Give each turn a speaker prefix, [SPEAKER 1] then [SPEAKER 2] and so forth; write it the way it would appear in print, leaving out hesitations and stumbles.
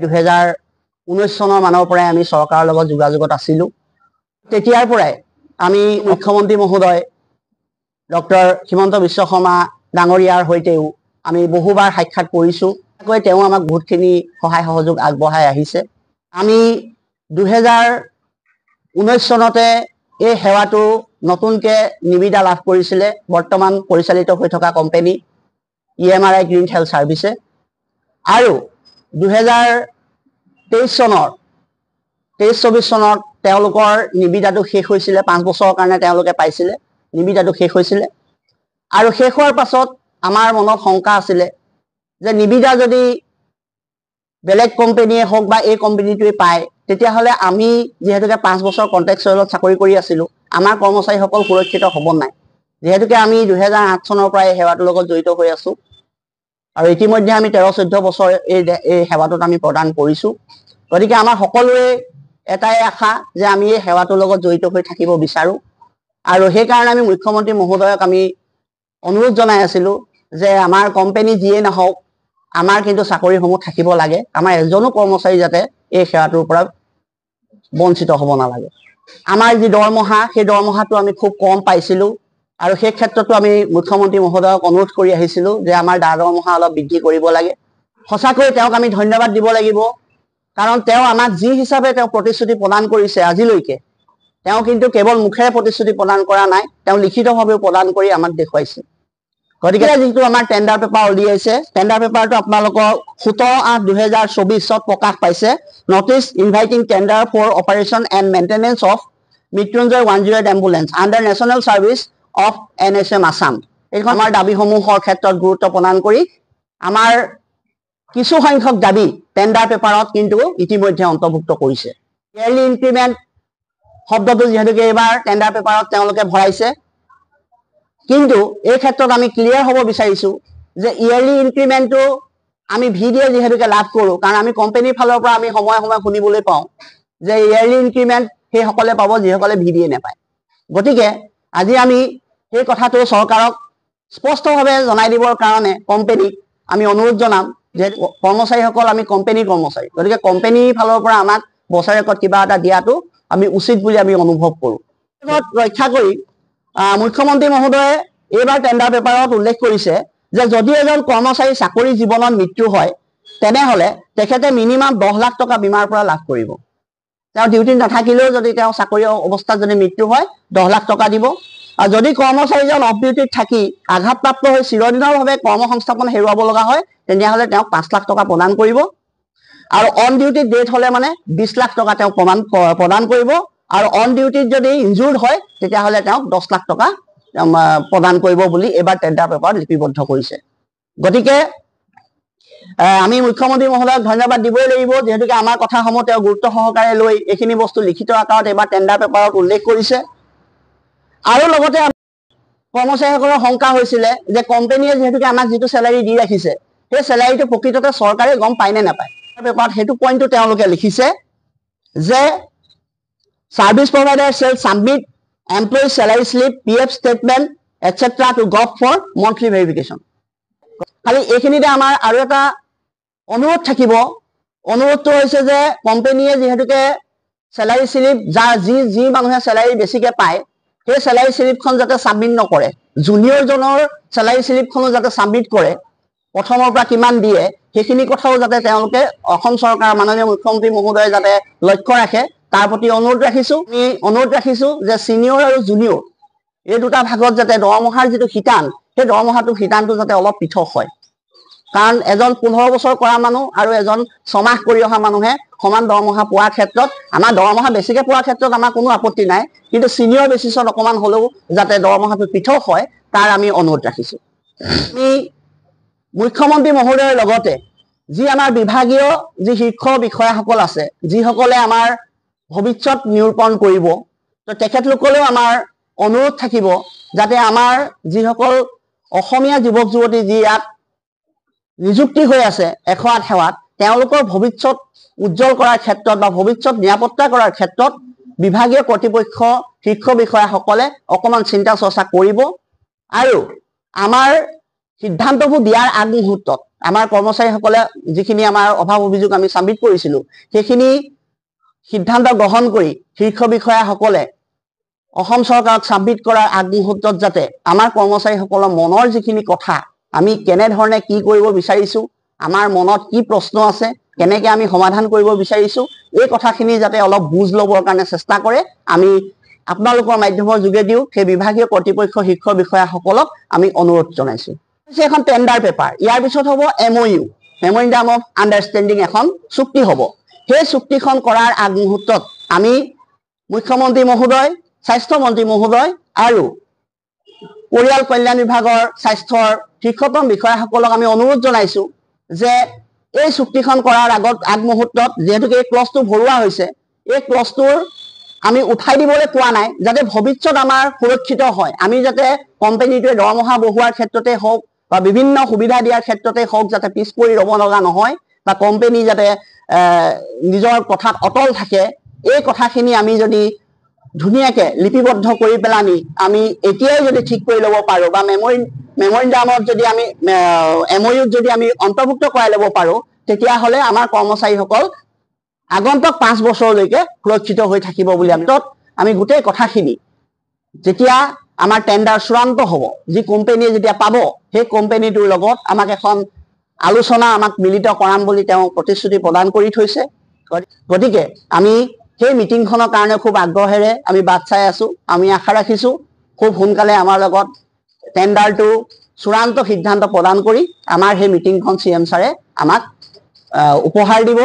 [SPEAKER 1] 2019 চনৰ মানৰ পৰাই আমি চৰকাৰৰ লগত যোগাযোগত আছিলো। তেতিয়াৰ পৰাই আমি মুখ্যমন্ত্ৰী মহোদয় ডক্টৰ হিমন্ত বিশ্ব শৰ্মা ডাঙৰীয়াৰ হৈতেও আমি বহুবাৰ সাক্ষাৎ কৰিছো। তেওঁ আমাক বহুতখিনি সহায় সহযোগ আগবঢ়াই আহিছে। আমি 2019 চনতে এই সেৱাটো নতুনকে নিবিদা লাভ কৰিছিলে বৰ্তমান পৰিচালিত হৈ থকা কোম্পানী EMRI গ্ৰীণ হেল্থ সাৰ্ভিসে। আৰু 2023 চনৰ 23-24 চনত তেওঁলোকৰ নিবিদাটো শেষ হৈছিলে। 5 বছৰৰ কাৰণে তেওঁলোকে পাইছিলে, নিবিদাটো শেষ হৈছিলে। আৰু শেষ হোৱাৰ পাছত আমাৰ মনত শংকা আছিলে যে নিবিদা যদি বেলেগ কোম্পানীয়ে হওক বা এই কোম্পানীটোৱে পায়, তেতিয়াহ'লে আমি যিহেতুকে 5 বছৰ কন্ট্ৰেক্টচুৱেলত চাকৰি কৰি আছিলো, আমাৰ কৰ্মচাৰীসকল সুৰক্ষিত হ'ব নাই। যিহেতুকে আমি 2008 চনৰ পৰা এই সেৱাটোৰ লগত জড়িত হৈ আছো আৰু ইতিমধ্যে আমি 13-14 বছৰ এই সেৱাটোত আমি প্ৰদান কৰিছো। গতিকে আমাৰ সকলোৰে এটাই আশা যে আমি এই সেৱাটোৰ লগত জড়িত হৈ থাকিব বিচাৰো। আৰু সেইকাৰণে আমি মুখ্যমন্ত্ৰী মহোদয়ক আমি অনুৰোধ জনাই আছিলো যে আমাৰ কোম্পানী যিয়ে নহওক, আমাৰ কিন্তু চাকৰিসমূহ থাকিব লাগে। আমাৰ এজনো কৰ্মচাৰী যাতে এই সেৱাটোৰ পৰা বঞ্চিত হ'ব নালাগে। আমাৰ যি দৰমহা, সেই দৰমহাটো আমি খুব কম পাইছিলো আৰু সেই ক্ষেত্ৰতো আমি মুখ্যমন্ত্ৰী মহোদয়ক অনুৰোধ কৰি আহিছিলো যে আমাৰ দৰমহা অলপ বৃদ্ধি কৰিব লাগে। সঁচাকৈ তেওঁক আমি ধন্যবাদ দিব লাগিব, কাৰণ তেওঁ আমাক যি হিচাপে তেওঁ প্ৰতিশ্ৰুতি প্ৰদান কৰিছে আজিলৈকে, তেওঁ কিন্তু কেৱল মুখেৰে প্ৰতিশ্ৰুতি প্ৰদান কৰা নাই, তেওঁ লিখিতভাৱেও প্ৰদান কৰি আমাক দেখুৱাইছে। গতিকে যিটো আমাৰ টেণ্ডাৰ পেপাৰ উলিয়াইছে, টেণ্ডাৰ পেপাৰটো আপোনালোকৰ 17/8/2024 প্ৰকাশ পাইছে। Notice inviting tender for operation and maintenance of Mrityunjay 108 ambulance under national service of NSM Assam. এইখন আমাৰ দাবীসমূহৰ ক্ষেত্ৰত গুৰুত্ব প্ৰদান কৰি আমাৰ কিছু সংখ্যক দাবী টেণ্ডাৰ পেপাৰত কিন্তু ইতিমধ্যে অন্তৰ্ভুক্ত কৰিছে। ইয়াৰলি ইনক্ৰিমেণ্ট শব্দটো যিহেতুকে এইবাৰ টেণ্ডাৰ পেপাৰত তেওঁলোকে ভৰাইছে, কিন্তু এই ক্ষেত্ৰত আমি ক্লিয়াৰ হ'ব বিচাৰিছো যে ইয়াৰলি ইনক্ৰিমেণ্টটো আমি ভিডিঅ' যিহেতুকে লাভ কৰোঁ, কাৰণ আমি কোম্পানীৰ ফালৰ পৰা আমি সময়ে সময়ে শুনিবলৈ পাওঁ যে ইয়াৰলি ইনক্ৰিমেণ্ট সেইসকলে পাব যিসকলে ভিডিঅ' নাপায়। গতিকে আজি আমি সেই কথাটো চৰকাৰক স্পষ্টভাৱে জনাই দিবৰ কাৰণে কোম্পানীক আমি অনুৰোধ জনাম যে কৰ্মচাৰীসকল আমি কোম্পানীৰ কৰ্মচাৰী, গতিকে কোম্পানীৰ ফালৰ পৰা আমাক বছৰেকত কিবা এটা দিয়াটো আমি উচিত বুলি আমি অনুভৱ কৰোঁ। ৰক্ষা কৰি মুখ্যমন্ত্ৰী মহোদয়ে এইবাৰ টেণ্ডাৰ পেপাৰত উল্লেখ কৰিছে যে যদি এজন কৰ্মচাৰী চাকৰি জীৱনত মৃত্যু হয়, তেনেহ'লে তেখেতে মিনিমাম 10 লাখ টকা বীমাৰ পৰা লাভ কৰিব। তেওঁ ডিউটিত নাথাকিলেও যদি তেওঁ চাকৰি অৱস্থাত যদি মৃত্যু হয় 10 লাখ টকা দিব। আৰু যদি কৰ্মচাৰীজন অফ ডিউটিত থাকি আঘাতপ্ৰাপ্ত হৈ চিৰদিনৰভাৱে কৰ্ম সংস্থাপন হেৰুৱাব লগা হয়, তেতিয়াহ'লে তেওঁক 5 লাখ টকা প্ৰদান কৰিব। আৰু অন ডিউটিত ডেথ হ'লে মানে 20 লাখ টকা তেওঁক প্ৰদান কৰিব। আৰু অন ডিউটিত যদি ইনজুৰ্ড হয়, তেতিয়াহ'লে তেওঁক 10 লাখ টকা প্ৰদান কৰিব বুলি এইবাৰ টেণ্ডাৰ পেপাৰত লিপিবদ্ধ কৰিছে। গতিকে আমি মুখ্যমন্ত্ৰী মহোদয়ক ধন্যবাদ দিবই লাগিব, যিহেতুকে আমাৰ কথাসমূহ তেওঁ গুৰুত্ব সহকাৰে লৈ এইখিনি বস্তু লিখিত আকাৰত এইবাৰ টেণ্ডাৰ পেপাৰত উল্লেখ কৰিছে। আৰু লগতে কৰ্মচাৰীসকলৰ শংকা হৈছিলে যে কোম্পানীয়ে যিহেতুকে আমাক যিটো চেলাৰী দি ৰাখিছে, সেই চেলাৰীটো প্ৰকৃততে চৰকাৰে গম পায় নে নাপায়। পেপাৰত সেইটো পইণ্টটো তেওঁলোকে লিখিছে যে service provider shall submit employee salary slip, PF statement etc. to GOV for monthly verification। খালি এইখিনিতে আমাৰ আৰু এটা অনুৰোধ থাকিব। অনুৰোধটো হৈছে যে কোম্পানীয়ে যিহেতুকে চেলাৰী স্লিপ যি মানুহে চেলাৰী বেছিকে পায়, সেই চেলাৰী স্লিপখন যাতে সাবমিট নকৰে, জুনিয়ৰজনৰ চেলাৰী স্লিপখনো যাতে সাবমিট কৰে, প্ৰথমৰ পৰা কিমান দিয়ে সেইখিনি কথাও যাতে তেওঁলোকে অসম চৰকাৰ মাননীয় মুখ্যমন্ত্ৰী মহোদয়ে যাতে লক্ষ্য ৰাখে, তাৰ প্ৰতি অনুৰোধ ৰাখিছো যে চিনিয়ৰ আৰু জুনিয়ৰ এই দুটা ভাগত যাতে দৰমহাৰ যিটো শিতান, সেই শিতানটো যাতে অলপ পৃথক হয়। কাৰণ এজন 15 বছৰ কৰা মানুহ আৰু এজন 6 মাহ কৰি অহা মানুহে সমান দৰমহা পোৱাৰ ক্ষেত্ৰত, আমাৰ দৰমহা বেছিকে পোৱাৰ ক্ষেত্ৰত আমাৰ কোনো আপত্তি নাই, কিন্তু চিনিয়ৰ বেচিছত অকমান হ'লেও যাতে দৰমহাটো পৃথক হয়, তাৰ আমি অনুৰোধ ৰাখিছো। আমি মুখ্যমন্ত্ৰী মহোদয়ৰ লগতে যি আমাৰ বিভাগীয় যি শীৰ্ষ বিষয়াসকল আছে, যিসকলে আমাৰ ভৱিষ্যত নিৰূপণ কৰিব, তো তেখেতলোকলৈও আমাৰ অনুৰোধ থাকিব যাতে আমাৰ যিসকল অসমীয়া যুৱক যুৱতী যি ইয়াত নিযুক্তি হৈ আছে 108 সেৱাত, তেওঁলোকৰ ভৱিষ্যত উজ্জ্বল কৰাৰ ক্ষেত্ৰত বা ভৱিষ্যত নিৰাপত্তা কৰাৰ ক্ষেত্ৰত বিভাগীয় কৰ্তৃপক্ষ শীৰ্ষ বিষয়াসকলে অকমান চিন্তা চৰ্চা কৰিব আৰু আমাৰ সিদ্ধান্তবোৰ দিয়াৰ আগমুহূৰ্তত আমাৰ কৰ্মচাৰীসকলে যিখিনি আমাৰ অভাৱ অভিযোগ আমি ছাবমিট কৰিছিলোঁ সেইখিনি সিদ্ধান্ত গ্ৰহণ কৰি শীৰ্ষ বিষয়াসকলে অসম চৰকাৰক ছাবমিট কৰাৰ আগমুহূৰ্তত যাতে আমাৰ কৰ্মচাৰীসকলৰ মনৰ যিখিনি কথা আমি কেনেধৰণে কি কৰিব বিচাৰিছোঁ, আমাৰ মনত কি প্ৰশ্ন আছে, কেনেকৈ আমি সমাধান কৰিব বিচাৰিছোঁ, এই কথাখিনি যাতে অলপ বুজ ল'বৰ কাৰণে চেষ্টা কৰে। আমি আপোনালোকৰ মাধ্যমৰ যোগেদিও সেই বিভাগীয় কৰ্তৃপক্ষ শীৰ্ষ বিষয়াসকলক আমি অনুৰোধ জনাইছোঁ। এখন টেণ্ডাৰ পেপাৰ, ইয়াৰ পিছত হ'ব MOU, মেমৰেণ্ডাম অফ আণ্ডাৰষ্টেণ্ডিং, এখন চুক্তি হ'ব। সেই চুক্তিখন কৰাৰ আগমুহূৰ্তত আমি মুখ্যমন্ত্ৰী মহোদয়, স্বাস্থ্যমন্ত্ৰী মহোদয় আৰু পৰিয়াল কল্যাণ বিভাগৰ স্বাস্থ্যৰ শীৰ্ষতম বিষয়াসকলক আমি অনুৰোধ জনাইছোঁ যে এই চুক্তিখন কৰাৰ আগমুহূৰ্তত যিহেতুকে এই ক্লজটো ভৰোৱা হৈছে, এই ক্লজটোৰ আমি উঠাই দিবলৈ কোৱা নাই, যাতে ভৱিষ্যত আমাৰ সুৰক্ষিত হয়। আমি যাতে কোম্পানীটোৱে দৰমহা বঢ়োৱাৰ ক্ষেত্ৰতে হওক বা বিভিন্ন সুবিধা দিয়াৰ ক্ষেত্ৰতে হওক যাতে পিছ পৰি ৰ'ব লগা নহয় বা কোম্পানী যাতে নিজৰ কথাত অটল থাকে, এই কথাখিনি আমি যদি ধুনীয়াকৈ লিপিবদ্ধ কৰি পেলাই আমি এতিয়াই যদি ঠিক কৰি ল'ব পাৰোঁ বা মেমৰেণ্ডামত যদি আমি MOUত যদি আমি অন্তৰ্ভুক্ত কৰাই ল'ব পাৰোঁ, তেতিয়াহ'লে আমাৰ কৰ্মচাৰীসকল আগন্তুক 5 বছৰলৈকে সুৰক্ষিত হৈ থাকিব বুলি আমি গোটেই কথাখিনি যেতিয়া আমাৰ টেণ্ডাৰ চূড়ান্ত হ'ব, যি কোম্পানীয়ে যেতিয়া পাব, সেই কোম্পানীটোৰ লগত আমাক এখন আলোচনা মিলিত কৰাম বুলি তেওঁ প্ৰতিশ্ৰুতি প্ৰদান কৰি থৈছে। গতিকে আমি সেই মিটিংখনৰ কাৰণে খুব আগ্ৰহেৰে আমি বাট চাই আছোঁ। আমি আশা ৰাখিছোঁ খুব সোনকালে আমাৰ লগত টেণ্ডাৰটো চূড়ান্ত সিদ্ধান্ত প্ৰদান কৰি আমাৰ সেই মিটিংখন CM ছাৰে আমাক উপহাৰ দিব।